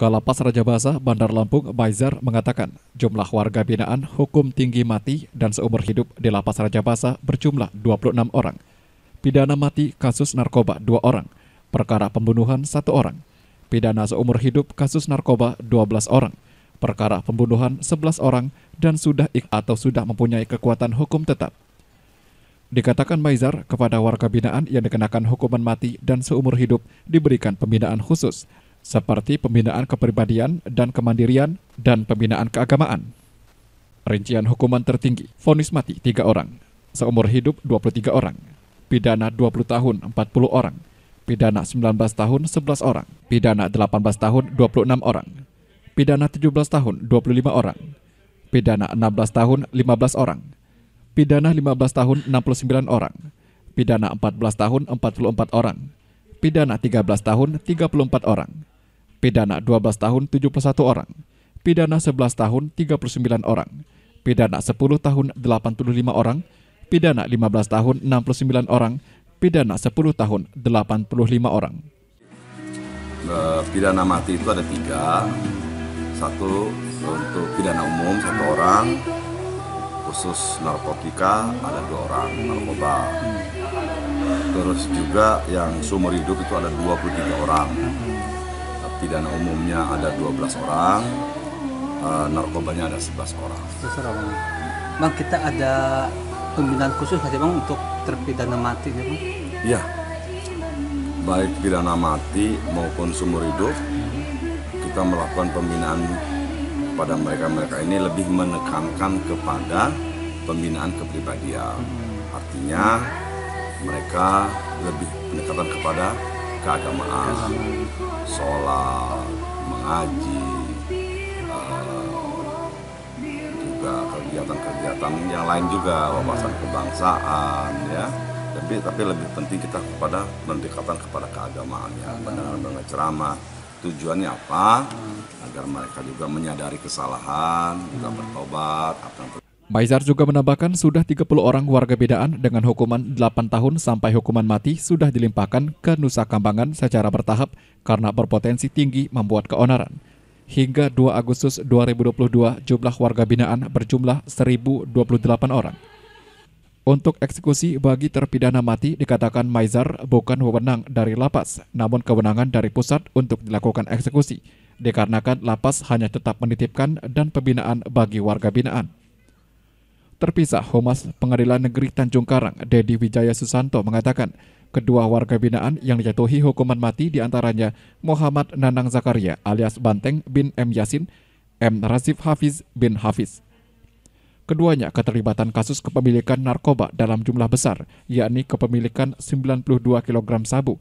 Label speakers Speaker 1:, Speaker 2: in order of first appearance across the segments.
Speaker 1: Kalapas Raja Basa, Bandar Lampung, Maizar mengatakan jumlah warga binaan hukum tinggi mati dan seumur hidup di Lapas Raja Basa berjumlah 26 orang. Pidana mati kasus narkoba 2 orang, perkara pembunuhan 1 orang. Pidana seumur hidup kasus narkoba 12 orang, perkara pembunuhan 11 orang dan sudah mempunyai kekuatan hukum tetap. Dikatakan Maizar kepada warga binaan yang dikenakan hukuman mati dan seumur hidup diberikan pembinaan khusus, seperti pembinaan kepribadian dan kemandirian dan pembinaan keagamaan. Rincian hukuman tertinggi, vonis mati 3 orang, seumur hidup 23 orang, pidana 20 tahun 40 orang, pidana 19 tahun 11 orang, pidana 18 tahun 26 orang, pidana 17 tahun 25 orang, pidana 16 tahun 15 orang, pidana 15 tahun 69 orang, pidana 14 tahun 44 orang, pidana 13 tahun 34 orang, pidana 12 tahun 71 orang, pidana 11 tahun 39 orang, pidana 10 tahun 85 orang, pidana 15 tahun 69 orang, pidana 10 tahun 85 orang.
Speaker 2: Pidana mati itu ada 3. 1 untuk pidana umum 1 orang, khusus narkotika ada 2 orang narkoba. Terus juga yang seumur hidup itu ada 23 orang. Pidana umumnya ada 12 orang, narkobanya ada 11 orang.
Speaker 3: Bang, kita ada pembinaan khusus nggak sih Bang untuk terpidana mati ya Bang?
Speaker 2: Iya, baik pidana mati maupun seumur hidup, kita melakukan pembinaan pada mereka ini lebih menekankan kepada pembinaan kepribadian. Artinya mereka lebih pendekatan kepada keagamaan, sholat, mengaji, juga kegiatan-kegiatan yang lain juga, wawasan kebangsaan, ya. Tapi lebih penting kita kepada pendekatan kepada keagamaan, ya, mendengar ceramah. Tujuannya apa? Agar mereka juga menyadari kesalahan, juga bertobat.
Speaker 1: Maizar juga menambahkan sudah 30 orang warga binaan dengan hukuman 8 tahun sampai hukuman mati sudah dilimpahkan ke Nusa Kambangan secara bertahap karena berpotensi tinggi membuat keonaran. Hingga 2 Agustus 2022 jumlah warga binaan berjumlah 1.028 orang. Untuk eksekusi bagi terpidana mati dikatakan Maizar bukan wewenang dari lapas, namun kewenangan dari pusat untuk dilakukan eksekusi, dikarenakan lapas hanya tetap menitipkan dan pembinaan bagi warga binaan. Terpisah, Humas Pengadilan Negeri Tanjung Karang, Dedi Wijaya Susanto mengatakan, kedua warga binaan yang dijatuhi hukuman mati diantaranya Muhammad Nanang Zakaria alias Banteng bin M. Yasin, M. Razif Hafiz bin Hafiz. Keduanya keterlibatan kasus kepemilikan narkoba dalam jumlah besar, yakni kepemilikan 92 kg sabu.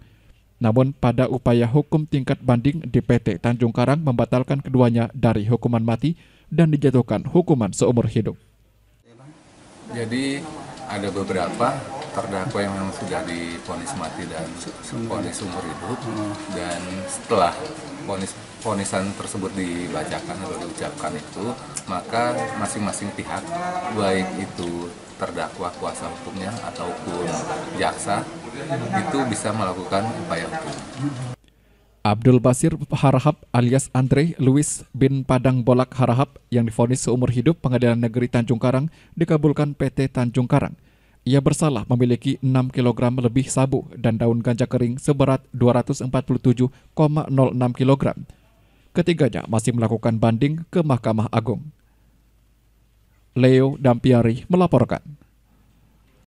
Speaker 1: Namun pada upaya hukum tingkat banding di PT Tanjung Karang membatalkan keduanya dari hukuman mati dan dijatuhkan hukuman seumur hidup.
Speaker 4: Jadi ada beberapa terdakwa yang memang sudah divonis mati dan vonis seumur hidup, dan setelah vonisan tersebut dibacakan atau diucapkan itu, maka masing-masing pihak, baik itu terdakwa, kuasa hukumnya ataupun jaksa, itu bisa melakukan upaya hukum.
Speaker 1: Abdul Basir Harahap alias Andre Louis bin Padang Bolak Harahap yang divonis seumur hidup Pengadilan Negeri Tanjung Karang dikabulkan PT Tanjung Karang. Ia bersalah memiliki 6 kg lebih sabu dan daun ganja kering seberat 247,06 kg. Ketiganya masih melakukan banding ke Mahkamah Agung. Leo Dampiari melaporkan.